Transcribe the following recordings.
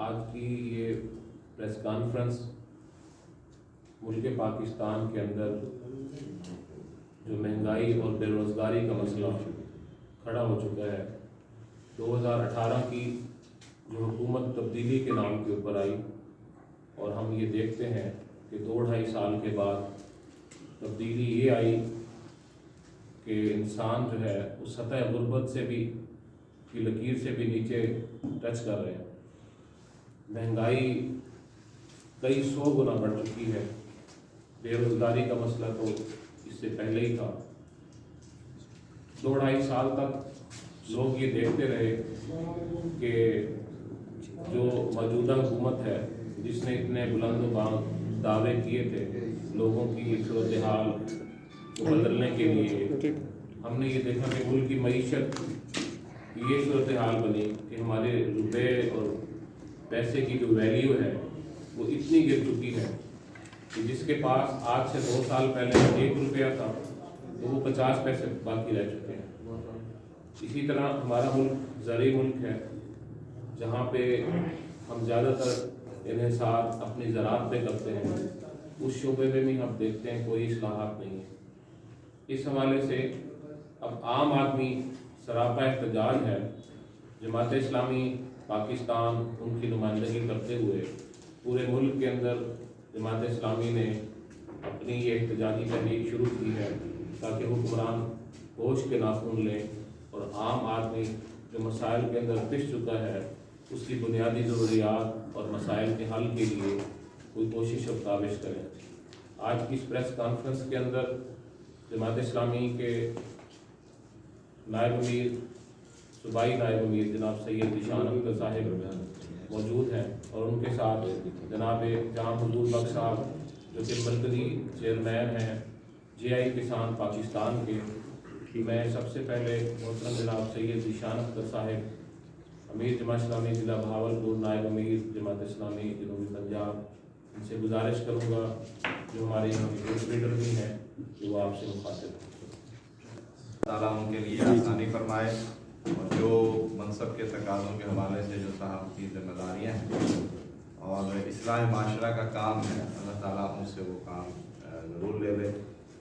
آج کی یہ پریس کانفرنس ملک پاکستان کے اندر جو مہنگائی اور بے روزگاری کا مسئلہ کھڑا ہو چکا ہے، 2018 کی جو حکومت تبدیلی کے نام کے اوپر آئی، اور ہم یہ دیکھتے ہیں کہ 2-2.5 سال کے بعد تبدیلی یہ آئی کہ انسان جو ہے اس سطح غربت سے بھی کی لکیر سے بھی نیچے ٹچ کر رہے ہیں۔ مہنگائی کئی 100 گنا بڑھ چکی ہے۔ بے روزگاری کا مسئلہ تو اس سے پہلے ہی تھا۔ 2-2.5 سال تک لوگ یہ دیکھتے رہے کہ جو موجودہ حکومت ہے، جس نے اتنے بلند و بلند دعوے کیے تھے لوگوں کی صورتحال کو بدلنے کے لیے، ہم نے یہ دیکھا کہ ملک کی معیشت یہ صورتحال بنی کہ ہمارے روپے اور پیسے کی جو ویلیو ہے وہ اتنی گر چکی ہے کہ جس کے پاس آج سے 2 سال پہلے 1 روپیہ تھا تو وہ 50 پیسے باقی رہ چکے ہیں۔ اسی طرح ہمارا ملک زرعی ملک ہے، جہاں پہ ہم زیادہ تر انحصار اپنی زراعت پہ کرتے ہیں، اس شعبے میں بھی ہم دیکھتے ہیں کوئی اصلاحات نہیں ہے۔ اس حوالے سے اب عام آدمی سراپا احتجاج ہے۔ جماعت اسلامی پاکستان ان کی نمائندگی کرتے ہوئے پورے ملک کے اندر جماعت اسلامی نے اپنی یہ احتجاجی تحریک شروع کی ہے تاکہ حکمران ہوش کے ناخن لیں اور عام آدمی جو مسائل کے اندر پس چکا ہے اس کی بنیادی ضروریات اور مسائل کے حل کے لیے کوئی کوشش اور کاوش کریں۔ آج کی اس پریس کانفرنس کے اندر جماعت اسلامی کے نائب امیر، صوبائی نائب امیر جناب سید ذیشان اختر صاحب موجود ہیں، اور ان کے ساتھ جناب جہاں حضور بخش صاحب جو کہ مرکزی چیئرمین ہیں GI کسان پاکستان کے۔ میں سب سے پہلے محترم جناب سید ذیشان اختر صاحب امیر جماعت اسلامی ضلع بہاولپور، نائب امیر جماعت اسلامی جنوبی پنجاب، ان سے گزارش کروں گا جو ہمارے یہاں کے گروپ لیڈر بھی ہیں کہ وہ آپ سے مخاطب ہیں۔ تعالیٰ ان کے لیے آسانی فرمائے، اور جو منصب کے تقاضوں کے حوالے سے جو صاحب کی ذمہ داریاں ہیں اور اصلاح معاشرہ کا کام ہے، اللہ تعالیٰ ان سے وہ کام ضرور لے لے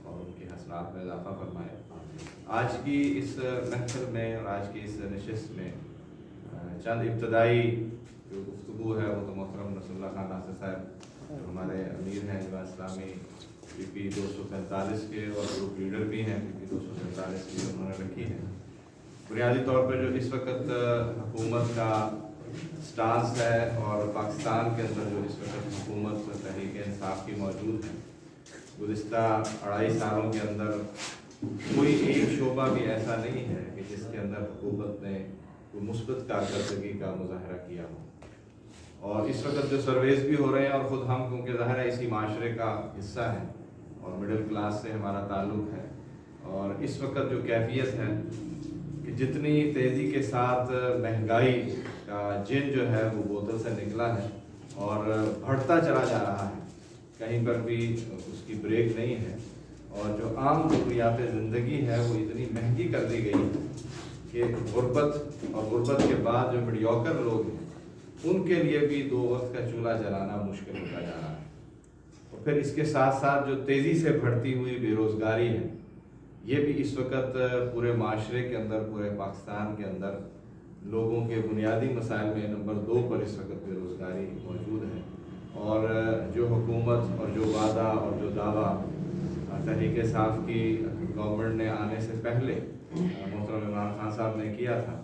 اور ان کی حسنات میں اضافہ فرمائے۔ آج کی اس محفل میں اور آج کی اس نشست میں چند ابتدائی جو گفتگو ہے وہ تو محترم رسول اللہ خان ناصر صاحب جو ہمارے امیر ہیں جماعت اسلامی PP 245 کے اور گروپ لیڈر بھی ہیں PP 247 کی، انہوں نے رکھی ہے۔ بنیادی طور پر جو اس وقت حکومت کا سٹانس ہے اور پاکستان کے اندر جو اس وقت حکومت تحریک انصاف کی موجود ہے، گزشتہ 2.5 سالوں کے اندر کوئی ایک شعبہ بھی ایسا نہیں ہے کہ جس کے اندر حکومت نے کوئی مثبت کارکردگی کا مظاہرہ کیا ہو۔ اور اس وقت جو سرویز بھی ہو رہے ہیں، اور خود ہم کیونکہ ظاہر ہے اسی معاشرے کا حصہ ہیں اور مڈل کلاس سے ہمارا تعلق ہے، اور اس وقت جو کیفیت ہے کہ جتنی تیزی کے ساتھ مہنگائی کا جن جو ہے وہ بوتل سے نکلا ہے اور بڑھتا چلا جا رہا ہے، کہیں پر بھی اس کی بریک نہیں ہے، اور جو عام ضروریات زندگی ہے وہ اتنی مہنگی کر دی گئی ہے کہ غربت اور غربت کے بعد جو میڈیوکر لوگ ہیں ان کے لیے بھی 2 وقت کا چولہا جلانا مشکل ہوتا جا رہا ہے۔ اور پھر اس کے ساتھ ساتھ جو تیزی سے بڑھتی ہوئی بے روزگاری ہے، یہ بھی اس وقت پورے معاشرے کے اندر، پورے پاکستان کے اندر لوگوں کے بنیادی مسائل میں نمبر 2 پر اس وقت بے روزگاری موجود ہے۔ اور جو حکومت اور جو وعدہ اور جو دعویٰ تحریک انصاف کی گورنمنٹ نے آنے سے پہلے محترم عمران خان صاحب نے کیا تھا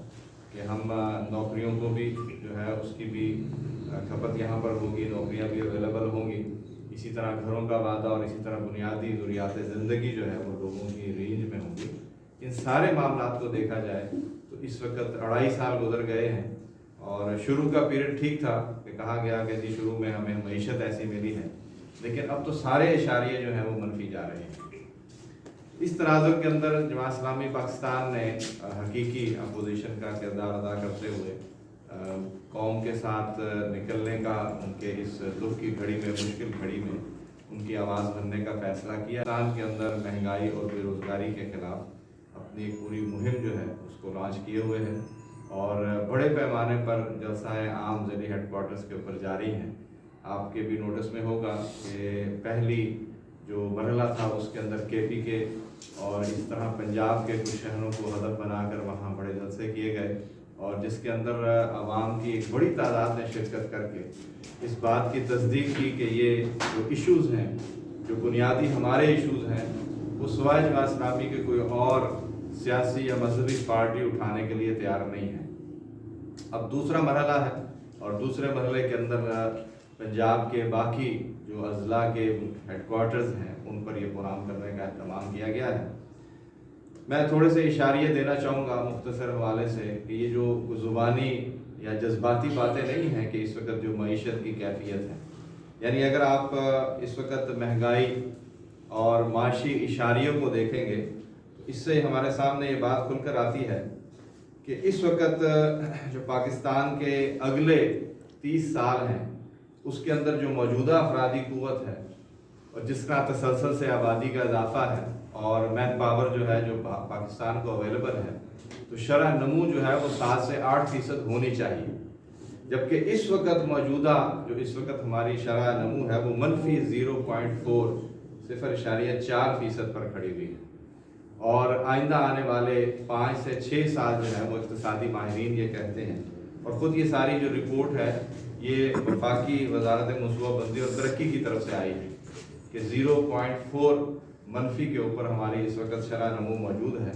کہ ہم نوکریوں کو بھی جو ہے اس کی بھی کھپت یہاں پر ہوگی، نوکریاں بھی اویلیبل ہوں گی، اسی طرح گھروں کا وعدہ اور اسی طرح بنیادی ضروریات زندگی جو ہے وہ لوگوں کی رینج میں ہوں گی۔ ان سارے معاملات کو دیکھا جائے تو اس وقت 2.5 سال گزر گئے ہیں، اور شروع کا پیریڈ ٹھیک تھا کہ کہا گیا کہ جی شروع میں ہمیں معیشت ایسی ملی ہے، لیکن اب تو سارے اشاریے جو ہیں وہ منفی جا رہے ہیں۔ اس تناظر کے اندر جماعت اسلامی پاکستان نے حقیقی اپوزیشن کا کردار ادا کرتے ہوئے قوم کے ساتھ نکلنے کا، ان کے اس دکھ کی گھڑی میں، مشکل گھڑی میں ان کی آواز بننے کا فیصلہ کیا۔ پاکستان کے اندر مہنگائی اور بے روزگاری کے خلاف اپنی ایک پوری مہم جو ہے اس کو لانچ کیے ہوئے ہیں، اور بڑے پیمانے پر جلسہ عام ضلعی ہیڈ کوارٹرز کے اوپر جاری ہیں. آپ کے بھی نوٹس میں ہوگا کہ پہلی جو مرحلہ تھا اس کے اندر KP کے اور اس طرح پنجاب کے کچھ شہروں کو ہدف بنا کر وہاں بڑے جلسے کیے گئے، اور جس کے اندر عوام کی ایک بڑی تعداد نے شرکت کر کے اس بات کی تصدیق کی کہ یہ جو ایشوز ہیں، جو بنیادی ہمارے ایشوز ہیں، وہ سوائے جماعت اسلامی کے کوئی اور سیاسی یا مذہبی پارٹی اٹھانے کے لیے تیار نہیں ہے. اب دوسرا مرحلہ ہے، اور دوسرے مرحلے کے اندر پنجاب کے باقی جو اضلاع کے ہیڈ کوارٹرز ہیں ان پر یہ پروگرام کرنے کا اہتمام کیا گیا ہے. میں تھوڑے سے اشاریے دینا چاہوں گا مختصر حوالے سے کہ یہ جو زبانی یا جذباتی باتیں نہیں ہیں کہ اس وقت جو معیشت کی کیفیت ہے، یعنی اگر آپ اس وقت مہنگائی اور معاشی اشاریوں کو دیکھیں گے تو اس سے ہمارے سامنے یہ بات کھل کر آتی ہے کہ اس وقت جو پاکستان کے اگلے 30 سال ہیں اس کے اندر جو موجودہ افرادی قوت ہے اور جس طرح تسلسل سے آبادی کا اضافہ ہے اور مین پاور جو ہے جو پاکستان کو اویلیبل ہے، تو شرح نمو جو ہے وہ 7 سے 8% ہونی چاہیے، جبکہ اس وقت موجودہ جو اس وقت ہماری شرح نمو ہے وہ منفی 0.4 0.4% پر کھڑی ہوئی ہے. اور آئندہ آنے والے 5 سے 6 سال جو ہے وہ اقتصادی ماہرین یہ کہتے ہیں، اور خود یہ ساری جو رپورٹ ہے یہ وفاقی وزارت منصوبہ بندی اور ترقی کی طرف سے آئی ہے کہ 0.4 منفی کے اوپر ہماری اس وقت شرح نمو موجود ہے،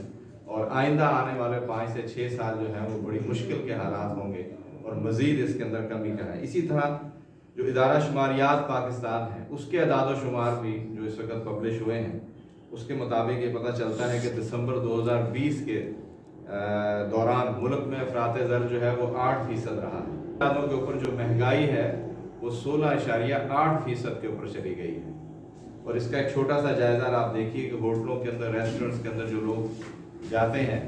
اور آئندہ آنے والے 5 سے 6 سال جو ہے وہ بڑی مشکل کے حالات ہوں گے اور مزید اس کے اندر کمی کا ہے. اسی طرح جو ادارہ شماریات پاکستان ہے اس کے اعداد و شمار بھی جو اس وقت پبلش ہوئے ہیں اس کے مطابق یہ پتہ چلتا ہے کہ دسمبر 2020 کے دوران ملک میں افراط زر جو ہے وہ 8% رہا ہے. اعدادوں کے اوپر جو مہنگائی ہے وہ 16.8% کے اوپر چلی گئی ہے. اور اس کا ایک چھوٹا سا جائزہ آپ دیکھیے کہ ہوٹلوں کے اندر، ریسٹورنٹس کے اندر جو لوگ جاتے ہیں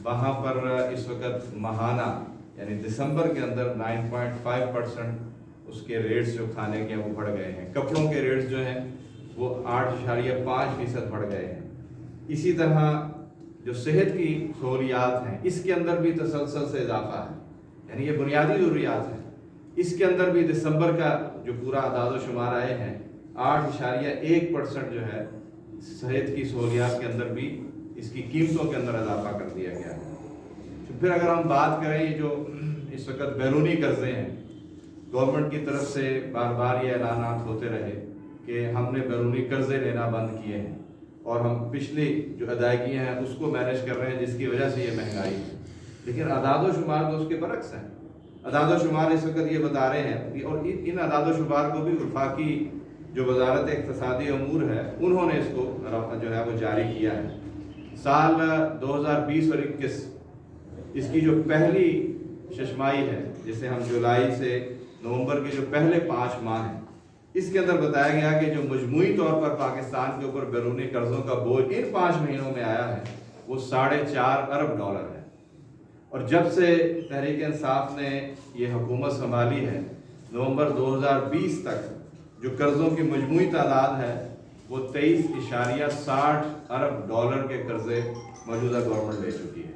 وہاں پر اس وقت ماہانہ یعنی دسمبر کے اندر 9.5% اس کے ریٹس جو کھانے کے وہ بڑھ گئے ہیں. کپڑوں کے ریٹس جو ہیں وہ 8.5% بڑھ گئے ہیں. اسی طرح جو صحت کی سہولیات ہیں اس کے اندر بھی تسلسل سے اضافہ ہے، یعنی یہ بنیادی ضروریات ہیں. اس کے اندر بھی دسمبر کا جو پورا اعداد و شمار آئے ہیں 8.1% جو ہے صحت کی سہولیات کے اندر بھی اس کی قیمتوں کے اندر اضافہ کر دیا گیا ہے. پھر اگر ہم بات کریں یہ جو اس وقت بیرونی قرضے ہیں، گورنمنٹ کی طرف سے بار بار یہ اعلانات ہوتے رہے کہ ہم نے بیرونی قرضے لینا بند کیے ہیں اور ہم پچھلی جو ادائیگیاں ہیں اس کو مینیج کر رہے ہیں جس کی وجہ سے یہ مہنگائی ہے. لیکن اعداد و شمار تو اس کے برعکس ہیں. اعداد و شمار اس وقت یہ بتا رہے ہیں، اور ان اعداد و شمار کو بھی وفاقی جو وزارت اقتصادی امور ہے انہوں نے اس کو جو ہے وہ جاری کیا ہے. سال 2020 اور 21 اس کی جو پہلی ششمائی ہے جسے ہم جولائی سے نومبر کے جو پہلے 5 ماہ ہیں اس کے اندر بتایا گیا کہ جو مجموعی طور پر پاکستان کے اوپر بیرونی قرضوں کا بوجھ ان 5 مہینوں میں آیا ہے وہ $4.5 ارب ہے. اور جب سے تحریک انصاف نے یہ حکومت سنبھالی ہے نومبر 2020 تک جو قرضوں کی مجموعی تعداد ہے وہ $23.60 ارب کے قرضے موجودہ گورنمنٹ لے چکی ہے.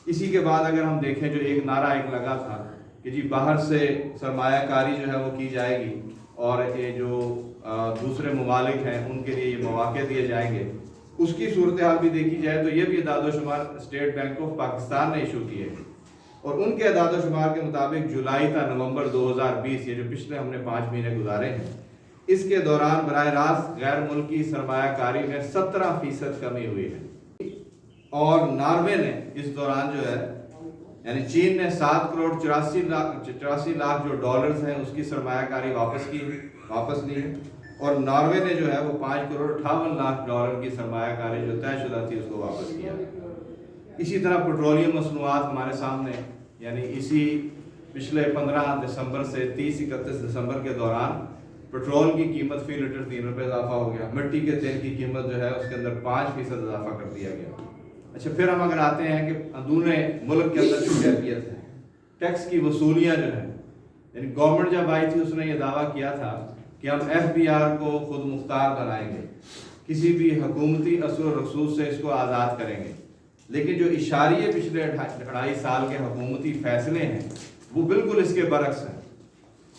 اسی کے بعد اگر ہم دیکھیں جو ایک نعرہ لگا تھا کہ جی باہر سے سرمایہ کاری جو ہے وہ کی جائے گی اور یہ جو دوسرے ممالک ہیں ان کے لیے یہ مواقع دیے جائیں گے، اس کی صورتحال بھی دیکھی جائے تو یہ بھی اعداد و شمار اسٹیٹ بینک آف پاکستان نے ایشو کیے ہیں، اور ان کے اعداد و شمار کے مطابق جولائی تا نومبر 2020 یہ جو پچھلے ہم نے 5 مہینے گزارے ہیں اس کے دوران براہ راست غیر ملکی سرمایہ کاری میں 17% کمی ہوئی ہے. اور ناروے نے اس دوران جو ہے یعنی چین نے 7 کروڑ 84 لاکھ جو ڈالرز ہیں اس کی سرمایہ کاری واپس لی ہے، اور ناروے نے جو ہے وہ 5 کروڑ 58 لاکھ ڈالر کی سرمایہ کاری جو طے شدہ تھی اس کو واپس کیا. اسی طرح پیٹرولیم مصنوعات ہمارے سامنے یعنی اسی پچھلے 15 دسمبر سے 30-31 دسمبر کے دوران پیٹرول کی قیمت فی لیٹر 3 روپے اضافہ ہو گیا. مٹی کے تیل کی قیمت جو ہے اس کے اندر 5% اضافہ کر دیا گیا. اچھا پھر ہم اگر آتے ہیں کہ اندرون ملک کے اندر جو کیفیت ہے ٹیکس کی وصولیاں جو ہے یعنی گورنمنٹ جب آئی تھی اس نے یہ دعویٰ کیا تھا کہ ہم FBR کو خود مختار بنائیں گے، کسی بھی حکومتی اثر و رسوخ سے اس کو آزاد کریں گے. لیکن جو اشاریے پچھلے 2.5 سال کے حکومتی فیصلے ہیں وہ بالکل اس کے برعکس ہیں۔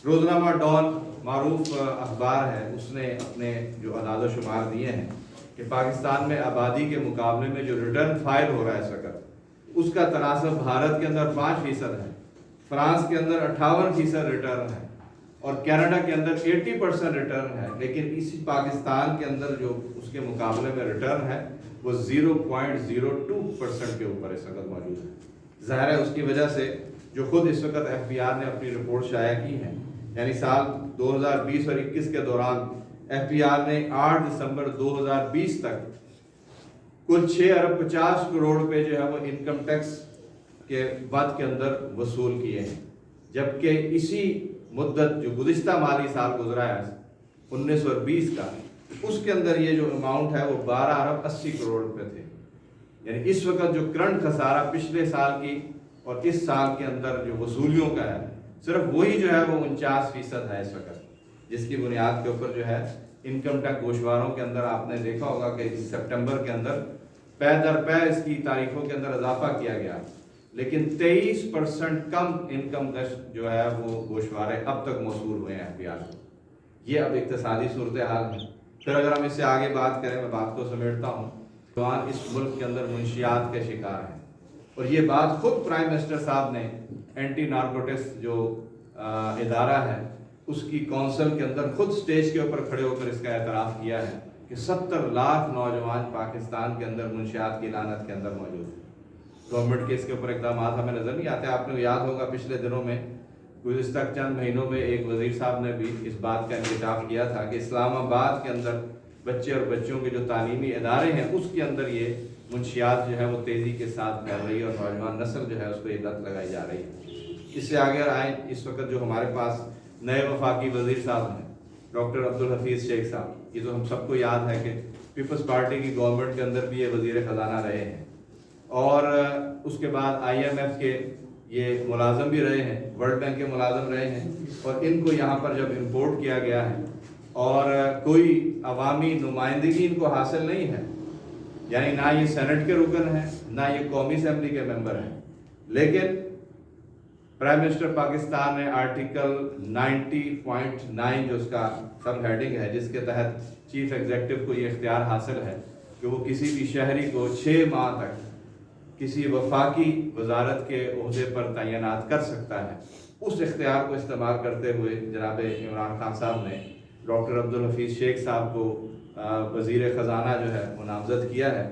روزنامہ ڈان معروف اخبار ہے، اس نے اپنے جو اعداد و شمار دیے ہیں کہ پاکستان میں آبادی کے مقابلے میں جو ریٹرن فائل ہو رہا ہے اس وقت، اس کا تناسب بھارت کے اندر 5% ہے، فرانس کے اندر 58% ریٹرن ہے، اور کینیڈا کے اندر 80% ریٹرن ہے، لیکن اسی پاکستان کے اندر جو اس کے مقابلے میں ریٹرن ہے وہ 0.02% کے اوپر اس وقت موجود ہے۔ ظاہر ہے اس کی وجہ سے جو خود اس وقت ایف بی آر نے اپنی رپورٹ شائع کی ہے، یعنی سال 2020 اور 21 کے دوران ایف بی آر نے 8 دسمبر 2020 تک کل 6 ارب 50 کروڑ روپے جو ہے وہ انکم ٹیکس کے بد کے اندر وصول کیے ہیں، جبکہ اسی مدت جو گزشتہ مالی سال گزرا ہے 19 اور 20 کا، اس کے اندر یہ جو اماؤنٹ ہے وہ 12 ارب 80 کروڑ روپے تھے۔ یعنی اس وقت جو کرنٹ خسارہ پچھلے سال کی اور اس سال کے اندر جو وصولیوں کا ہے، صرف وہی جو ہے وہ 49% ہے اس وقت، جس کی بنیاد کے اوپر جو ہے انکم ٹیکس گوشواروں کے اندر آپ نے دیکھا ہوگا کہ اس سپٹمبر کے اندر پے در پے اس کی تاریخوں کے اندر اضافہ کیا گیا، لیکن 23% کم انکم ٹیکس جو ہے وہ گوشوارے اب تک موصول ہوئے ہیں ایف بی آر کو۔ یہ اب اقتصادی صورتحال ہے۔ پھر اگر ہم اس سے آگے بات کریں، میں بات کو سمیٹتا ہوں، نوجوان اس ملک کے اندر منشیات کے شکار ہیں، اور یہ بات خود پرائم منسٹر صاحب نے اینٹی نارکوٹکس جو ادارہ ہے اس کی کونسل کے اندر خود سٹیج کے اوپر کھڑے ہو کر اس کا اعتراف کیا ہے کہ 70 لاکھ نوجوان پاکستان کے اندر منشیات کی لعنت کے اندر موجود ہیں۔ گورنمنٹ کے اس کے اوپر اقدامات ہمیں نظر نہیں آتے۔ آپ نے یاد ہوگا پچھلے دنوں میں گزشتہ چند مہینوں میں ایک وزیر صاحب نے بھی اس بات کا انکشاف کیا تھا کہ اسلام آباد کے اندر بچے اور بچوں کے جو تعلیمی ادارے ہیں اس کے اندر یہ منشیات جو ہے وہ تیزی کے ساتھ پھیل رہی ہے، اور نوجوان نسل جو ہے اس کو یہ لت لگائی جا رہی ہے۔ اس سے آگے آئیں، اس وقت جو ہمارے پاس نئے وفاقی وزیر صاحب ہیں ڈاکٹر عبدالحفیظ شیخ صاحب، یہ تو ہم سب کو یاد ہے کہ پیپلز پارٹی کی گورنمنٹ کے اندر بھی یہ وزیر خزانہ رہے ہیں، اور اس کے بعد آئی ایم ایف کے یہ ملازم بھی رہے ہیں، ورلڈ بینک کے ملازم رہے ہیں، اور ان کو یہاں پر جب امپورٹ کیا گیا ہے اور کوئی عوامی نمائندگی ان کو حاصل نہیں ہے، یعنی نہ یہ سینٹ کے رکن ہیں نہ یہ قومی اسمبلی کے ممبر ہیں، لیکن پرائم منسٹر پاکستان نے آرٹیکل 90.9 جو اس کا سب ہیڈنگ ہے، جس کے تحت چیف ایگزیکٹو کو یہ اختیار حاصل ہے کہ وہ کسی بھی شہری کو 6 ماہ تک کسی وفاقی وزارت کے عہدے پر تعینات کر سکتا ہے، اس اختیار کو استعمال کرتے ہوئے جناب عمران خان صاحب نے ڈاکٹر عبدالحفیظ شیخ صاحب کو وزیر خزانہ جو ہے وہ نامزد کیا ہے،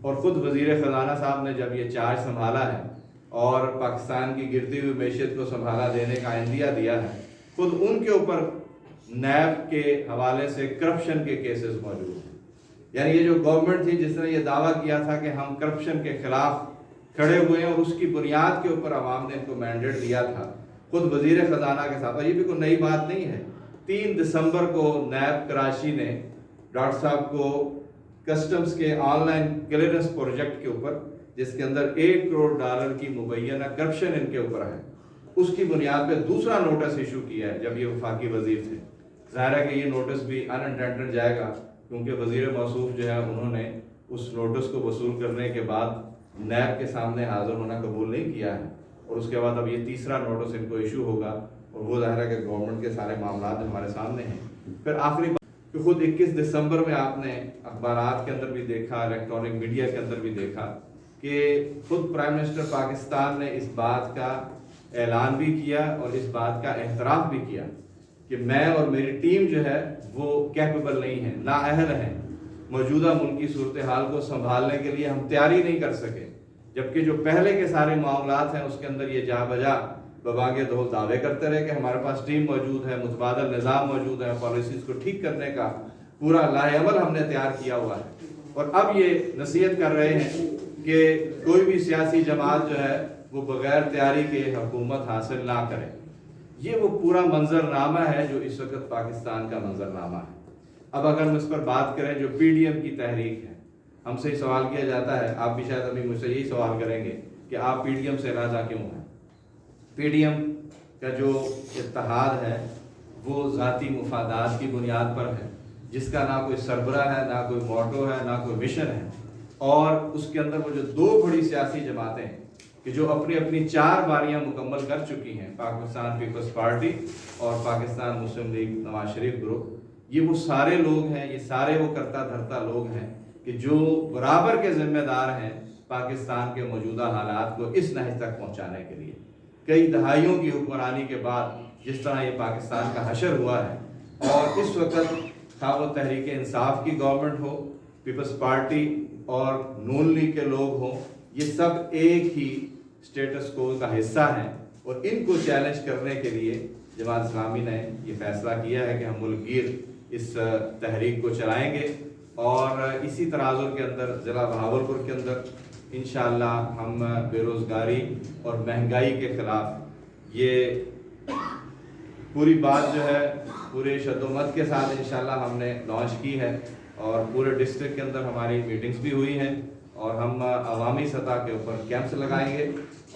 اور خود وزیر خزانہ صاحب نے جب یہ چارج سنبھالا ہے اور پاکستان کی گرتی ہوئی معیشت کو سنبھالا دینے کا عندیہ دیا ہے، خود ان کے اوپر نیب کے حوالے سے کرپشن کے کیسز موجود ہیں۔ یعنی یہ جو گورنمنٹ تھی جس نے یہ دعویٰ کیا تھا کہ ہم کرپشن کے خلاف کھڑے ہوئے ہیں، اور اس کی بنیاد کے اوپر عوام نے ان کو مینڈیٹ دیا تھا، خود وزیر خزانہ کے ساتھ، اور یہ بھی کوئی نئی بات نہیں ہے۔ 3 دسمبر کو نیب کراچی نے ڈاکٹر صاحب کو کسٹمز کے آن لائن کلیئرنس پروجیکٹ کے اوپر، جس کے اندر $1 کروڑ کی مبینہ کرپشن ان کے اوپر ہے، اس کی بنیاد پہ دوسرا نوٹس ایشو کیا ہے جب یہ وفاقی وزیر تھے۔ ظاہر ہے کہ یہ نوٹس بھی ان انٹینڈڈ جائے گا، کیونکہ وزیر موصوف جو ہے انہوں نے اس نوٹس کو وصول کرنے کے بعد نیب کے سامنے حاضر ہونا قبول نہیں کیا ہے، اور اس کے بعد اب یہ تیسرا نوٹس ان کو ایشو ہوگا، اور وہ ظاہر ہے کہ گورنمنٹ کے سارے معاملات ہمارے سامنے ہیں۔ پھر آخری بات کہ خود 21 دسمبر میں آپ نے اخبارات کے اندر بھی دیکھا، الیکٹرانک میڈیا کے اندر بھی دیکھا کہ خود پرائم منسٹر پاکستان نے اس بات کا اعلان بھی کیا اور اس بات کا اعتراف بھی کیا کہ میں اور میری ٹیم جو ہے وہ کیپیبل نہیں ہے، نااہل ہیں، موجودہ ملکی صورتحال کو سنبھالنے کے لیے ہم تیاری نہیں کر سکے، جبکہ جو پہلے کے سارے معاملات ہیں اس کے اندر یہ جا بجا ببانگے دھول دعوے کرتے رہے کہ ہمارے پاس ٹیم موجود ہے، متبادل نظام موجود ہے، پالیسیز کو ٹھیک کرنے کا پورا لاہ عمل ہم نے تیار کیا ہوا ہے، اور اب یہ نصیحت کر رہے ہیں کہ کوئی بھی سیاسی جماعت جو ہے وہ بغیر تیاری کے حکومت حاصل نہ کرے۔ یہ وہ پورا منظرنامہ ہے جو اس وقت پاکستان کا منظرنامہ ہے۔ اب اگر ہم اس پر بات کریں جو پی ڈی ایم کی تحریک ہے، ہم سے سوال کیا جاتا ہے، آپ بھی شاید ابھی مجھ سے یہی سوال کریں گے کہ آپ پی ڈی ایم سے علیحدہ کیوں ہیں؟ پی ڈی ایم کا جو اتحاد ہے وہ ذاتی مفادات کی بنیاد پر ہے، جس کا نہ کوئی سربراہ ہے، نہ کوئی موٹو ہے، نہ کوئی مشن ہے، اور اس کے اندر وہ جو دو بڑی سیاسی جماعتیں کہ جو اپنی اپنی 4 باریاں مکمل کر چکی ہیں، پاکستان پیپلز پارٹی اور پاکستان مسلم لیگ نواز شریف گروپ، یہ وہ سارے لوگ ہیں، یہ سارے وہ کرتا دھرتا لوگ ہیں کہ جو برابر کے ذمہ دار ہیں پاکستان کے موجودہ حالات کو اس نہج تک پہنچانے کے لیے۔ کئی دہائیوں کی حکمرانی کے بعد جس طرح یہ پاکستان کا حشر ہوا ہے، اور اس وقت خواہ وہ تحریک انصاف کی گورنمنٹ ہو، پیپلز پارٹی اور نون لیگ کے لوگ ہوں، یہ سب ایک ہی اسٹیٹس کو کا حصہ ہیں، اور ان کو چیلنج کرنے کے لیے جماعت اسلامی نے یہ فیصلہ کیا ہے کہ ہم ملک گیر اس تحریک کو چلائیں گے، اور اسی تناظر کے اندر ضلع بہاولپور کے اندر انشاءاللہ ہم بے روزگاری اور مہنگائی کے خلاف یہ پوری بات جو ہے پورے شد و مت کے ساتھ انشاءاللہ ہم نے لانچ کی ہے، اور پورے ڈسٹرکٹ کے اندر ہماری میٹنگز بھی ہوئی ہیں، اور ہم عوامی سطح کے اوپر کیمپس لگائیں گے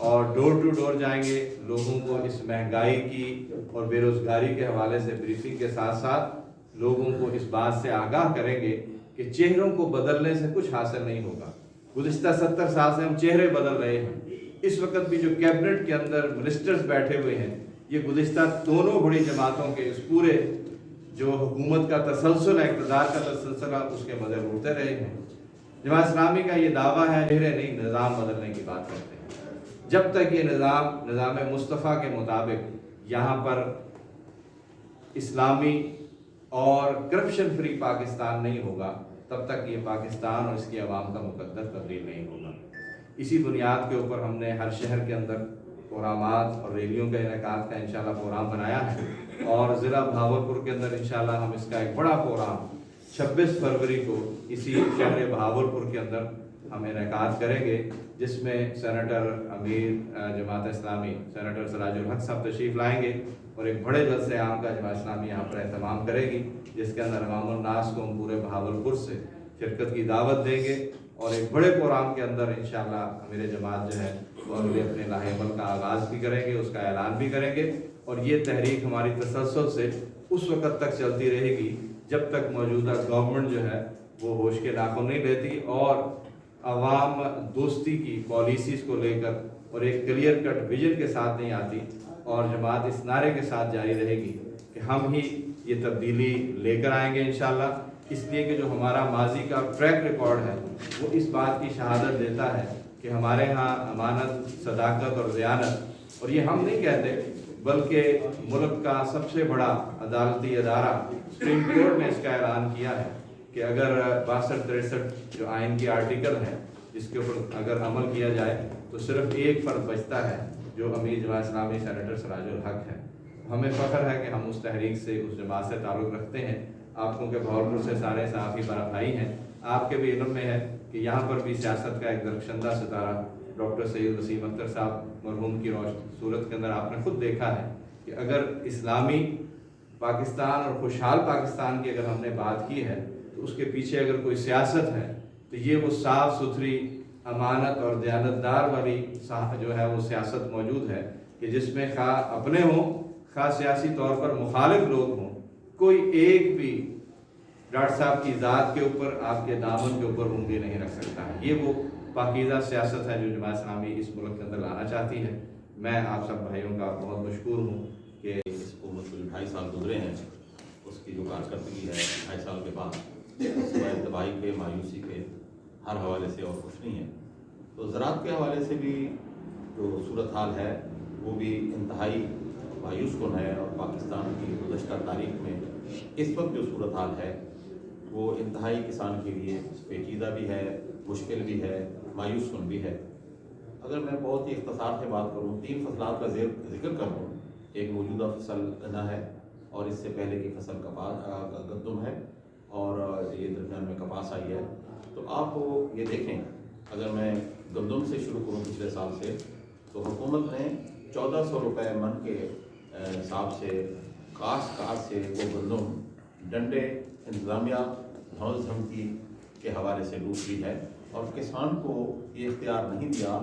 اور ڈور ٹو ڈور جائیں گے، لوگوں کو اس مہنگائی کی اور بے روزگاری کے حوالے سے بریفنگ کے ساتھ ساتھ لوگوں کو اس بات سے آگاہ کریں گے کہ چہروں کو بدلنے سے کچھ حاصل نہیں ہوگا۔ گزشتہ 70 سال سے ہم چہرے بدل رہے ہیں، اس وقت بھی جو کیبنٹ کے اندر منسٹرز بیٹھے ہوئے ہیں، یہ گزشتہ دونوں بڑی جماعتوں کے اس پورے جو حکومت کا تسلسل ہے، اقتدار کا تسلسل ہے، اس کے مدد اٹھتے رہے ہیں۔ جماعت اسلامی کا یہ دعویٰ ہے چہرے نہیں، نظام بدلنے کی بات کرتے ہیں۔ جب تک یہ نظام مصطفیٰ کے مطابق یہاں پر اسلامی اور کرپشن فری پاکستان نہیں ہوگا، تب تک یہ پاکستان اور اس کی عوام کا مقدر تبدیل نہیں ہوگا۔ اسی بنیاد کے اوپر ہم نے ہر شہر کے اندر پروگرامات اور ریلیوں کا انعقاد کا انشاءاللہ پروگرام بنایا ہے، اور ضلع بہاولپور کے اندر انشاءاللہ ہم اس کا ایک بڑا پروگرام 26 فروری کو اسی شہر بہاولپور کے اندر ہم انعقاد کریں گے، جس میں سینیٹر امیر جماعت اسلامی سینیٹر سراج الحق صاحب تشریف لائیں گے، اور ایک بڑے جلسے عام کا جماعت اسلامی یہاں پر اہتمام کرے گی، جس کے اندر عوام الناس کو ہم پورے بہاولپور سے شرکت کی دعوت دیں گے، اور ایک بڑے پروگرام کے اندر انشاءاللہ امیر جماعت جو ہے وہ اگلے اپنے لاہے عمل کا آغاز بھی کریں گے، اس کا اعلان بھی کریں گے، اور یہ تحریک ہماری تسلسل سے اس وقت تک چلتی رہے گی جب تک موجودہ گورنمنٹ جو ہے وہ ہوش کے ناخن نہیں لیتی، اور عوام دوستی کی پالیسیز کو لے کر اور ایک کلیئر کٹ ویژن کے ساتھ نہیں آتی، اور جماعت اس نعرے کے ساتھ جاری رہے گی کہ ہم ہی یہ تبدیلی لے کر آئیں گے انشاءاللہ، اس لیے کہ جو ہمارا ماضی کا ٹریک ریکارڈ ہے وہ اس بات کی شہادت دیتا ہے کہ ہمارے ہاں امانت، صداقت اور دیانت، اور یہ ہم نہیں کہتے بلکہ ملک کا سب سے بڑا عدالتی ادارہ سپریم کورٹ نے اس کا اعلان کیا ہے کہ اگر 62-63 جو آئین کی آرٹیکل ہے جس کے اوپر اگر عمل کیا جائے تو صرف ایک فرد بچتا ہے جو امیر جماعت اسلامی سینیٹر سراج الحق ہے۔ ہمیں فخر ہے کہ ہم اس تحریک سے، اس جماعت سے تعلق رکھتے ہیں۔ آپ کو کہ بہاولپور سے سارے صحافی بھائی ہیں، آپ کے بھی علم میں ہے کہ یہاں پر بھی سیاست کا ایک درخشندہ ستارہ ڈاکٹر سید وسیم اختر صاحب مرحوم کی صورت کے اندر آپ نے خود دیکھا ہے کہ اگر اسلامی پاکستان اور خوشحال پاکستان کی اگر ہم نے بات کی ہے تو اس کے پیچھے اگر کوئی سیاست ہے تو یہ وہ صاف ستھری امانت اور دیانتدار والی جو ہے وہ سیاست موجود ہے کہ جس میں خواہ اپنے ہوں خواہ سیاسی طور پر مخالف لوگ ہوں، کوئی ایک بھی ڈاکٹر صاحب کی ذات کے اوپر، آپ کے دامن کے اوپر انگلی نہیں رکھ سکتا ہے۔ یہ وہ پاکیزہ سیاست ہے جو جماعت اسلامی اس ملک کے اندر لانا چاہتی ہے۔ میں آپ سب بھائیوں کا بہت مشکور ہوں کہ اس حکومت کو 2.5 سال گزرے ہیں، اس کی جو کارکردگی ہے 2.5 سال کے بعد سوائے تباہی کے، مایوسی کے ہر حوالے سے اور کچھ نہیں ہے۔ تو زراعت کے حوالے سے بھی جو صورتحال ہے وہ بھی انتہائی مایوس کن ہے، اور پاکستان کی گزشتہ تاریخ میں اس وقت جو صورتحال ہے وہ انتہائی کسان کے لیے پیچیدہ بھی ہے، مشکل بھی ہے، مایوس کن بھی ہے۔ اگر میں بہت ہی اختصار سے بات کروں، 3 فصلات کا ذکر کروں۔ ایک موجودہ فصل گنا ہے، اور اس سے پہلے کی فصل گندم ہے، اور یہ درمیان میں کپاس آئی ہے۔ تو آپ یہ دیکھیں، اگر میں گندم سے شروع کروں پچھلے سال سے، تو حکومت نے 1400 روپے من کے حساب سے کاشتکار سے وہ گندم ڈنڈے، انتظامیہ، دھمکی کے حوالے سے لوٹ لی ہے، اور کسان کو یہ اختیار نہیں دیا